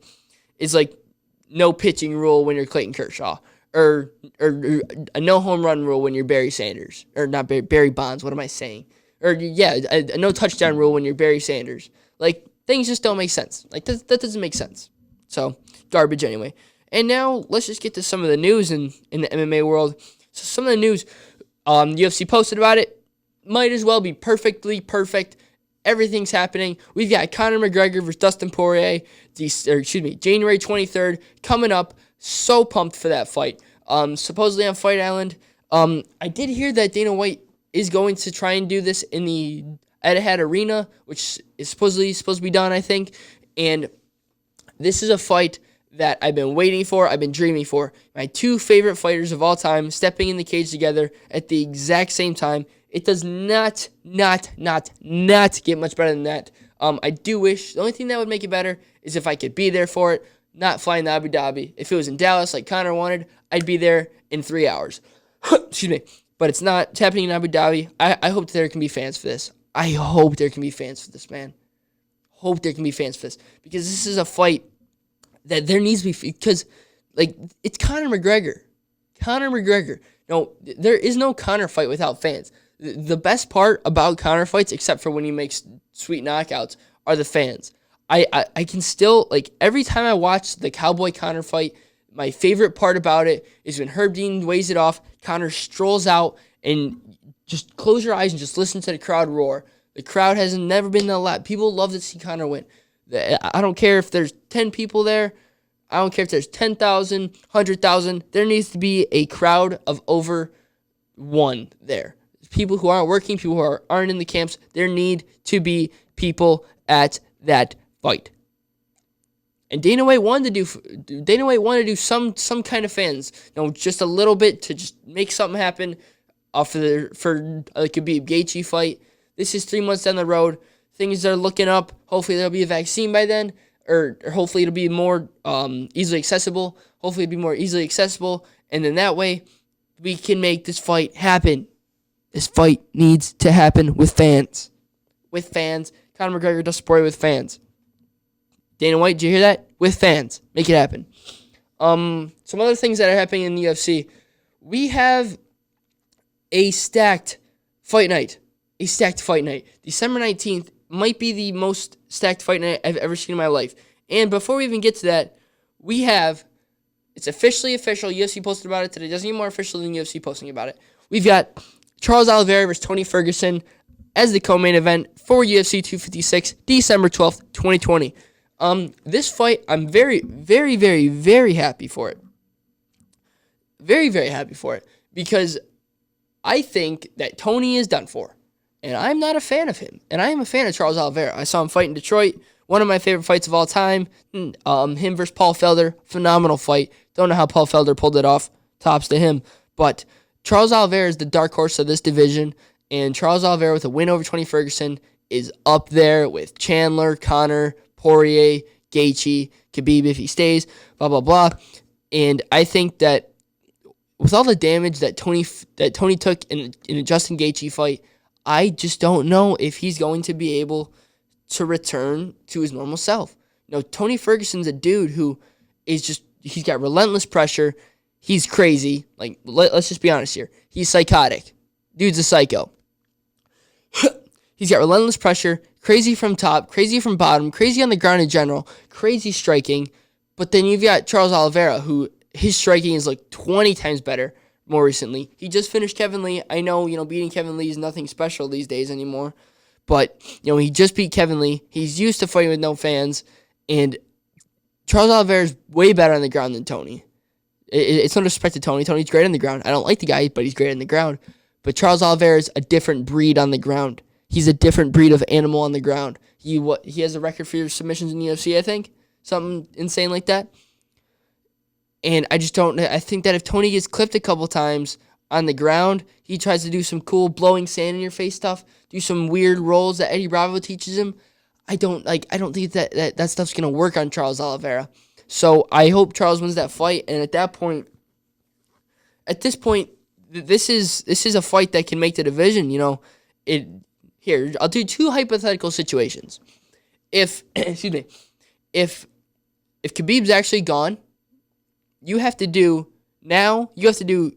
no pitching rule when you're Clayton Kershaw. Or a no home run rule when you're Barry Sanders. Or not Barry Bonds, what am I saying? Or, yeah, a no touchdown rule when you're Barry Sanders. Like, things just don't make sense. Like, that doesn't make sense. So, garbage anyway. And now, let's just get to some of the news in the MMA world. So, some of the news, UFC posted about it. Might as well be perfectly perfect. Everything's happening. We've got Conor McGregor versus Dustin Poirier, January 23rd, coming up. So pumped for that fight. Supposedly on Fight Island. I did hear that Dana White is going to try and do this in the Etihad Arena, which is supposed to be done, I think. And this is a fight that I've been waiting for, I've been dreaming for. My two favorite fighters of all time stepping in the cage together at the exact same time. It does not get much better than that. I do wish, the only thing that would make it better is if I could be there for it, not flying to Abu Dhabi. If it was in Dallas like Conor wanted, I'd be there in 3 hours. Excuse me. But it's not. It's happening in Abu Dhabi. I hope there can be fans for this. I hope there can be fans for this, man. Hope there can be fans for this. Because this is a fight that there needs to be, because, like, it's Conor McGregor. No, there is no Conor fight without fans. The best part about Conor fights, except for when he makes sweet knockouts, are the fans. I can still, like, every time I watch the Cowboy Conor fight, my favorite part about it is when Herb Dean weighs it off, Conor strolls out, and just close your eyes and just listen to the crowd roar. The crowd has never been that loud. People love to see Conor win. I don't care if there's 10 people there. I don't care if there's 10,000, 100,000. There needs to be a crowd of over one there. People who aren't working, people who aren't in the camps, there need to be people at that fight. And Dana White wanted to do some kind of fans, just a little bit to just make something happen for like a Gaethje fight. This is 3 months down the road. Things are looking up. Hopefully there'll be a vaccine by then, or hopefully it'll be more easily accessible. And then that way we can make this fight happen. This fight needs to happen with fans. Conor McGregor does Poirier with fans. Dana White, did you hear that? With fans. Make it happen. Some other things that are happening in the UFC. We have a stacked fight night. December 19th might be the most stacked fight night I've ever seen in my life. And before we even get to that, it's officially official. UFC posted about it today. It doesn't get more official than UFC posting about it. We've got Charles Oliveira versus Tony Ferguson as the co-main event for UFC 256, December 12th, 2020. This fight, I'm very, very, very, very happy for it. Very, very happy for it. Because I think that Tony is done for. And I'm not a fan of him. And I am a fan of Charles Oliveira. I saw him fight in Detroit. One of my favorite fights of all time. Him versus Paul Felder. Phenomenal fight. Don't know how Paul Felder pulled it off. Tops to him. But Charles Oliveira is the dark horse of this division. And Charles Oliveira with a win over Tony Ferguson is up there with Chandler, Conor, Poirier, Gaethje, Khabib if he stays, blah, blah, blah. And I think that with all the damage that Tony took in a Justin Gaethje fight, I just don't know if he's going to be able to return to his normal self. Tony Ferguson's a dude who is just, he's got relentless pressure. He's crazy. Like, let's just be honest here. He's psychotic. Dude's a psycho. He's got relentless pressure, crazy from top, crazy from bottom, crazy on the ground in general, crazy striking. But then you've got Charles Oliveira, who his striking is like 20 times better more recently. He just finished Kevin Lee. I know, beating Kevin Lee is nothing special these days anymore. But, he just beat Kevin Lee. He's used to fighting with no fans. And Charles Oliveira is way better on the ground than Tony. It's no disrespect to Tony. Tony's great on the ground. I don't like the guy, but he's great on the ground. But Charles Oliveira is a different breed on the ground. He's a different breed of animal on the ground. He has a record for submissions in the UFC, I think. Something insane like that. And I just don't... I think that if Tony gets clipped a couple times on the ground, he tries to do some cool blowing sand in your face stuff, do some weird rolls that Eddie Bravo teaches him. I don't think that stuff's going to work on Charles Oliveira. So I hope Charles wins that fight. And at this point, this is a fight that can make the division. Here, I'll do two hypothetical situations. If Khabib's actually gone, you have to do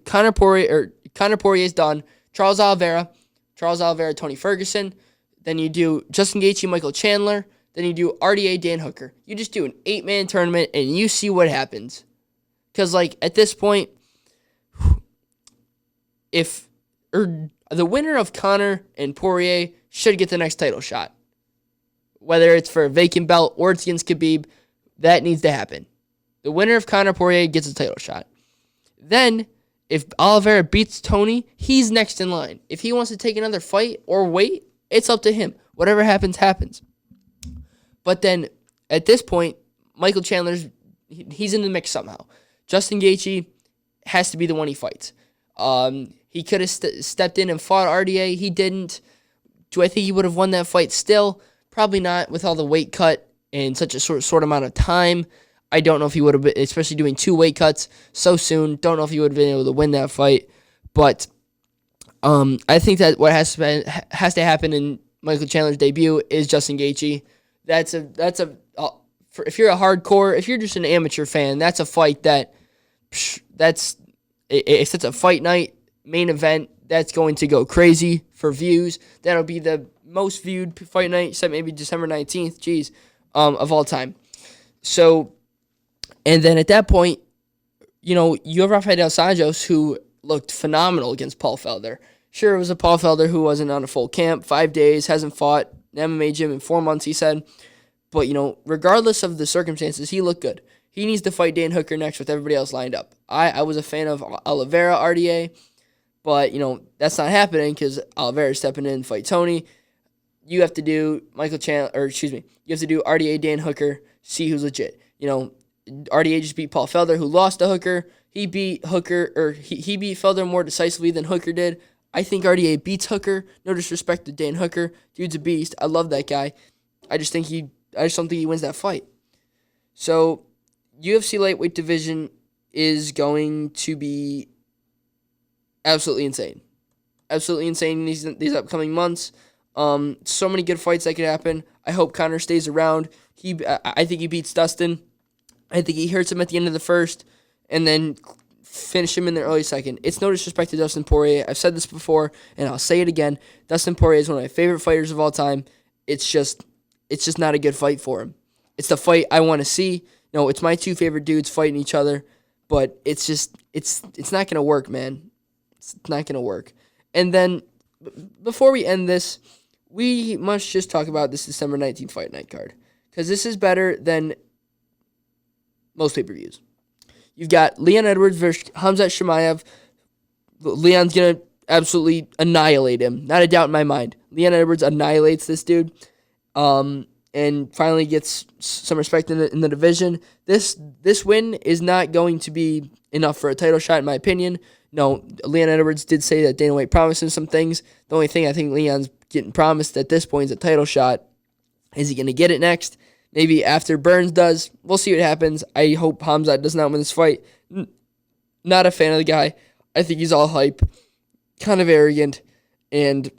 Conor Poirier's done, Charles Oliveira, Tony Ferguson, then you do Justin Gaethje, Michael Chandler, then you do RDA, Dan Hooker. You just do an 8-man tournament and you see what happens. Because at this point, the winner of Conor and Poirier should get the next title shot. Whether it's for a vacant belt or it's against Khabib, that needs to happen. The winner of Conor Poirier gets a title shot. Then, if Oliveira beats Tony, he's next in line. If he wants to take another fight or wait, it's up to him. Whatever happens, happens. But then, at this point, Michael Chandler's, he's in the mix somehow. Justin Gaethje has to be the one he fights. He could have stepped in and fought RDA. He didn't. Do I think he would have won that fight still? Probably not with all the weight cut in such a short amount of time. I don't know if he would have been, especially doing 2 weight cuts so soon. Don't know if he would have been able to win that fight. But I think that what has to happen in Michael Chandler's debut is Justin Gaethje. If you're a hardcore, if you're just an amateur fan, that's a fight if it's a fight night main event, that's going to go crazy for views. That'll be the most viewed fight night, except maybe December 19th, of all time. So, and then at that point, you have Rafael dos Anjos, who looked phenomenal against Paul Felder. Sure, it was a Paul Felder who wasn't on a full camp, 5 days, hasn't fought an MMA gym in 4 months, he said. But, regardless of the circumstances, he looked good. He needs to fight Dan Hooker next with everybody else lined up. I was a fan of Oliveira, RDA, but, that's not happening because Oliveira's stepping in and fight Tony. You have to do you have to do RDA, Dan Hooker, see who's legit. RDA just beat Paul Felder, who lost to Hooker. He beat he beat Felder more decisively than Hooker did. I think RDA beats Hooker. No disrespect to Dan Hooker. Dude's a beast. I love that guy. I just don't think he wins that fight. So, UFC lightweight division is going to be absolutely insane. Absolutely insane in these upcoming months. So many good fights that could happen. I hope Conor stays around. I think he beats Dustin. I think he hurts him at the end of the first and then finish him in the early second. It's no disrespect to Dustin Poirier. I've said this before, and I'll say it again. Dustin Poirier is one of my favorite fighters of all time. It's just not a good fight for him. It's the fight I want to see. It's my 2 favorite dudes fighting each other, but it's not going to work, man. It's not going to work. And then, before we end this, we must just talk about this December 19th fight night card, because this is better than most pay-per-views. You've got Leon Edwards versus Khamzat Chimaev. Leon's going to absolutely annihilate him. Not a doubt in my mind. Leon Edwards annihilates this dude. and finally gets some respect in the division. This win is not going to be enough for a title shot, in my opinion. No, Leon Edwards did say that Dana White promised him some things. The only thing I think Leon's getting promised at this point is a title shot. Is he going to get it next? Maybe after Burns does. We'll see what happens. I hope Khamzat does not win this fight. Not a fan of the guy. I think he's all hype, kind of arrogant, and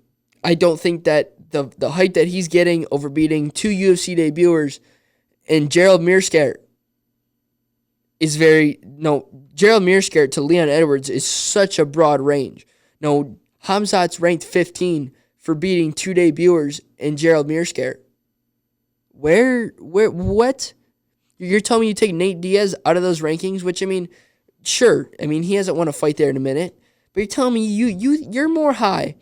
I don't think that the hype that he's getting over beating two UFC debuters and Gerald Meerschaert is Gerald Meerschaert to Leon Edwards is such a broad range. No, Khamzat's ranked 15 for beating two debuters and Gerald Meerschaert. What? You're telling me you take Nate Diaz out of those rankings, which, I mean, sure. I mean, he hasn't won a fight there in a minute. But you're telling me you're more high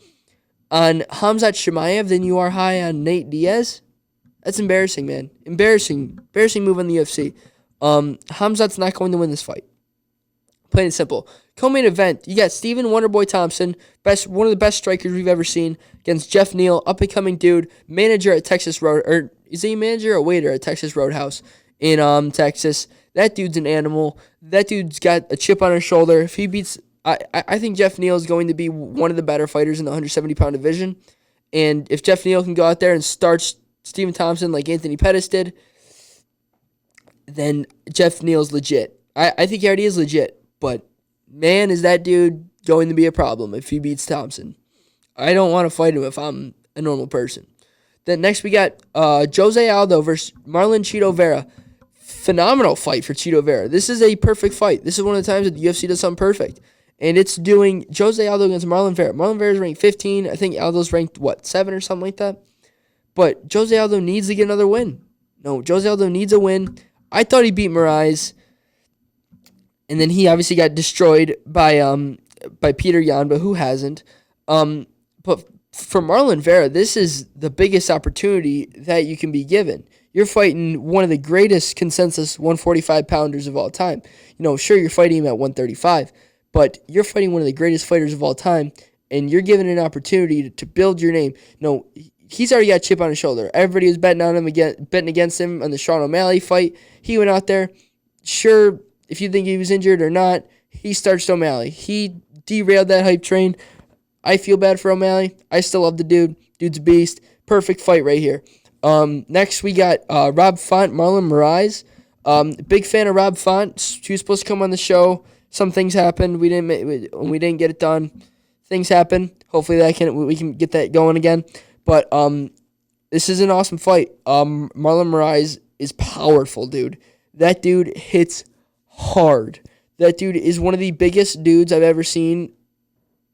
on Khamzat Chimaev than you are high on Nate Diaz? That's embarrassing, man. Embarrassing move on the UFC. Khamzat's not going to win this fight. Plain and simple. Co-main event, you got Stephen Wonderboy Thompson, one of the best strikers we've ever seen, against Jeff Neal, up-and-coming dude, manager at Texas Road, or is he a manager or waiter at Texas Roadhouse in Texas? That dude's an animal. That dude's got a chip on his shoulder. If he beats, I think Jeff Neal is going to be one of the better fighters in the 170-pound division. And if Jeff Neal can go out there and start Stephen Thompson like Anthony Pettis did, then Jeff Neal's legit. I think he already is legit. But, man, is that dude going to be a problem if he beats Thompson. I don't want to fight him if I'm a normal person. Then next we got Jose Aldo versus Marlon Chito Vera. Phenomenal fight for Chito Vera. This is a perfect fight. This is one of the times that the UFC does something perfect. And it's doing Jose Aldo against Marlon Vera. Marlon Vera's ranked 15. I think Aldo's ranked, 7 or something like that? But Jose Aldo needs to get another win. No, Jose Aldo needs a win. I thought he beat Moraes. And then he obviously got destroyed by Peter Yan, but who hasn't? But for Marlon Vera, this is the biggest opportunity that you can be given. You're fighting one of the greatest consensus 145-pounders of all time. Sure, you're fighting him at 135, but you're fighting one of the greatest fighters of all time, and you're given an opportunity to build your name. He's already got a chip on his shoulder. Everybody was betting against him on the Sean O'Malley fight. He went out there. Sure, if you think he was injured or not, he starched O'Malley. He derailed that hype train. I feel bad for O'Malley. I still love the dude. Dude's a beast. Perfect fight right here. Next, we got Rob Font, Marlon Moraes. Big fan of Rob Font. He was supposed to come on the show. Some things happened. We didn't get it done. Things happen. Hopefully we can get that going again. But this is an awesome fight. Marlon Moraes is powerful, dude. That dude hits hard. That dude is one of the biggest dudes I've ever seen.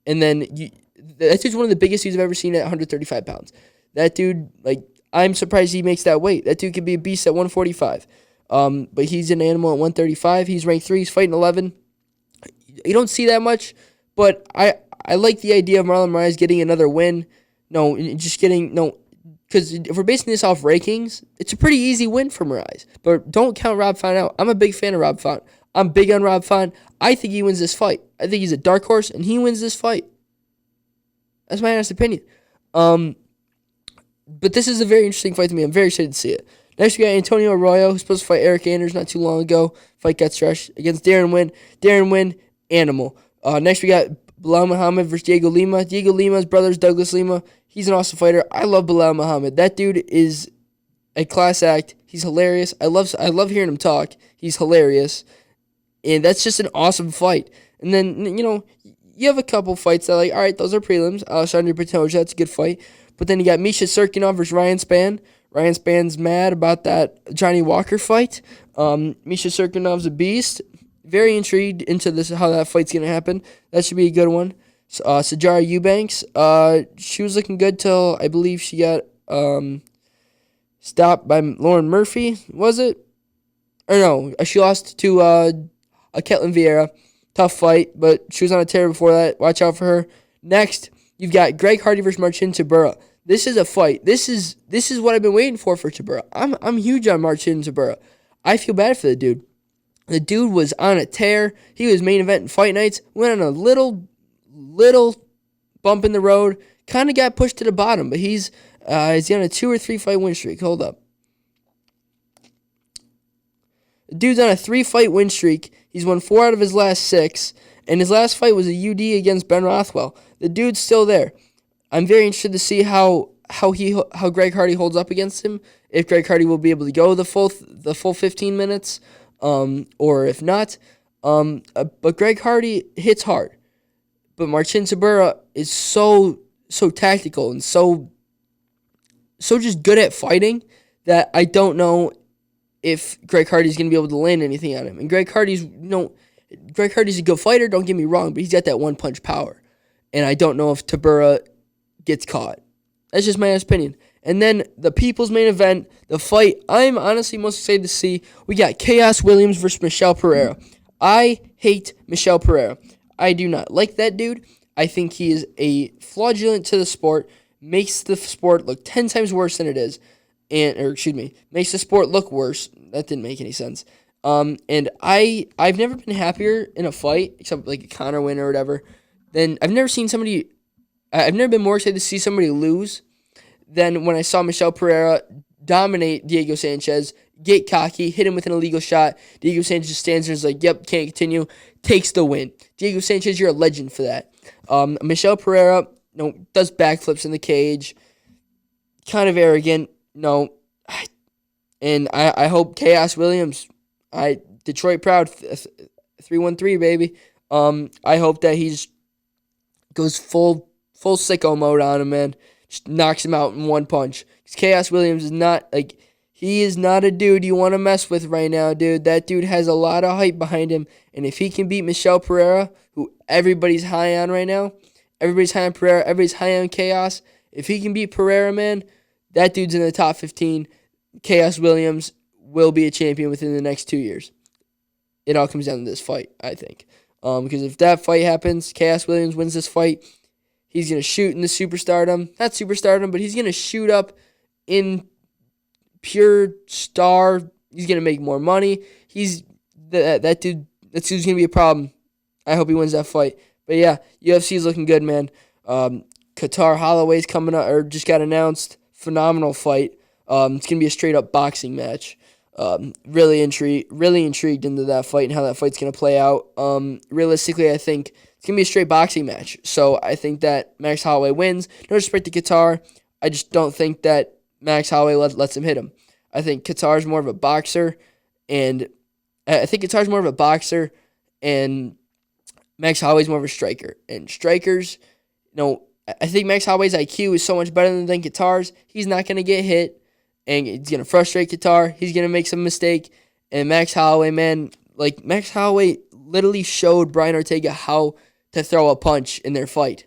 And then that dude's one of the biggest dudes I've ever seen at 135 pounds. That dude, I'm surprised he makes that weight. That dude could be a beast at 145. But he's an animal at 135. He's ranked 3. He's fighting 11. You don't see that much, but I like the idea of Marlon Moraes getting another win. Because if we're basing this off rankings, it's a pretty easy win for Moraes. But don't count Rob Font out. I'm a big fan of Rob Font. I'm big on Rob Font. I think he wins this fight. I think he's a dark horse, and he wins this fight. That's my honest opinion. But this is a very interesting fight to me. I'm very excited to see it. Next, we got Antonio Arroyo, who's supposed to fight Eric Anders not too long ago. Fight got stretched against Darren Wynn. Darren Wynn, animal. Next, we got Bilal Muhammad versus Diego Lima. Diego Lima's brother's Douglas Lima. He's an awesome fighter. I love Bilal Muhammad. That dude is a class act. He's hilarious. I love hearing him talk. He's hilarious. And that's just an awesome fight. And then, you have a couple fights that all right, those are prelims. Alexander Pantoja, that's a good fight. But then you got Misha Serkinov versus Ryan Spann. Ryan Spann's mad about that Johnny Walker fight. Misha Serkinov's a beast. Very intrigued into how that fight's going to happen. That should be a good one. Sajara Eubanks, she was looking good till I believe she got stopped by Lauren Murphy, was it? Or no, she lost to Ketlin Vieira. Tough fight, but she was on a tear before that. Watch out for her. Next, you've got Greg Hardy versus Marcin Tybura. This is a fight. This is what I've been waiting for Tybura. I'm huge on Marcin Tybura. I feel bad for the dude. The dude was on a tear. He was main event in fight nights. Went on a little bump in the road. Kind of got pushed to the bottom, but he's on a 2 or 3 fight win streak. Hold up. The dude's on a 3-fight win streak. He's won 4 out of his last 6, and his last fight was a UD against Ben Rothwell. The dude's still there. I'm very interested to see how Greg Hardy holds up against him. If Greg Hardy will be able to go the full 15 minutes, or if not. But Greg Hardy hits hard. But Marcin Tybura is so tactical and so just good at fighting that I don't know if Greg Hardy's going to be able to land anything on him. And Greg Hardy's a good fighter, don't get me wrong, but he's got that one-punch power. And I don't know if Tybura gets caught. That's just my honest opinion. And then the people's main event, the fight I'm honestly most excited to see, we got Chaos Williams versus Michel Pereira. I hate Michel Pereira. I do not like that dude. I think he is a flagellant to the sport, makes the sport look 10 times worse than it is. Makes the sport look worse. That didn't make any sense. And I've never been happier in a fight, except like a Conor win or whatever, I've never been more excited to see somebody lose than when I saw Michel Pereira dominate Diego Sanchez, get cocky, hit him with an illegal shot. Diego Sanchez stands there and is like, yep, can't continue, takes the win. Diego Sanchez, you're a legend for that. Michel Pereira, does backflips in the cage, kind of arrogant, and I hope Chaos Williams, Detroit proud, 313, baby. I hope that he's goes full sicko mode on him, man. Just knocks him out in one punch. Because Chaos Williams is not, he is not a dude you want to mess with right now, dude. That dude has a lot of hype behind him. And if he can beat Michel Pereira, who everybody's high on right now, everybody's high on Pereira, everybody's high on Chaos. If he can beat Pereira, man, that dude's in the top 15. Chaos Williams will be a champion within the next 2 years. It all comes down to this fight, I think. Because if that fight happens, Chaos Williams wins this fight, he's going to shoot in the superstardom. Not superstardom, but he's going to shoot up in pure star. He's going to make more money. That dude's going to be a problem. I hope he wins that fight. But yeah, UFC's looking good, man. Qatar Holloway's coming up, or just got announced. Phenomenal fight. It's going to be a straight-up boxing match. Really intrigued into that fight and how that fight's going to play out. Realistically, I think it's going to be a straight boxing match. So I think that Max Holloway wins. No respect to Qatar. I just don't think that Max Holloway lets him hit him. I think Qatar's more of a boxer, and Max Holloway's more of a striker. And strikers, I think Max Holloway's IQ is so much better than Qatar's. He's not going to get hit, and it's going to frustrate Qatar. He's going to make some mistake. And Max Holloway, man, Max Holloway literally showed Brian Ortega how to throw a punch in their fight.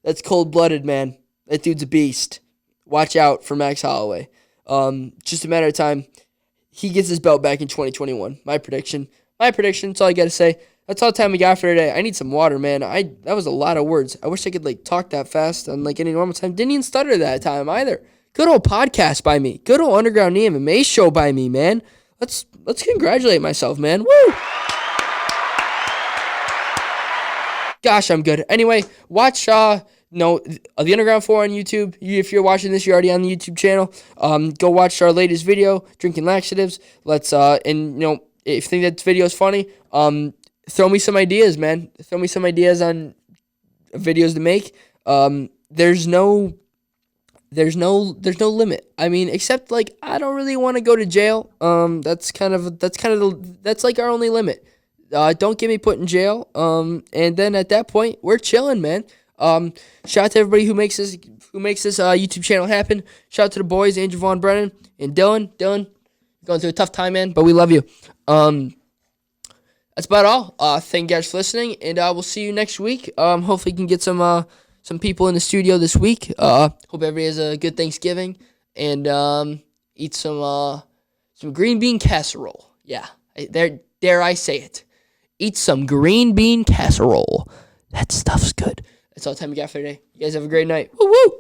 That's cold-blooded, man. That dude's a beast. Watch out for Max Holloway. Just a matter of time. He gets his belt back in 2021. My prediction. That's all I got to say. That's all the time we got for today. I need some water, man. That was a lot of words. I wish I could talk that fast on any normal time. Didn't even stutter that time either. Good old podcast by me. Good old Underground MMA show by me, man. Let's congratulate myself, man. Woo! Gosh, I'm good. Anyway, watch the Underground 4 on YouTube. If you're watching this, you're already on the YouTube channel. Go watch our latest video, Drinking Laxatives. If you think that video is funny, throw me some ideas, man. Throw me some ideas on videos to make. There's no limit. I mean, except I don't really want to go to jail. That's our only limit. Don't get me put in jail. And then at that point, we're chilling, man. Shout out to everybody who makes this YouTube channel happen. Shout out to the boys, Andrew Vaughn Brennan and Dylan. Dylan, going through a tough time, man, but we love you. That's about all. Thank you guys for listening, and we'll see you next week. Hopefully, we can get some people in the studio this week. Hope everybody has a good Thanksgiving, and eat some green bean casserole. Yeah, dare I say it. Eat some green bean casserole. That stuff's good. That's all the time we got for today. You guys have a great night. Woo woo!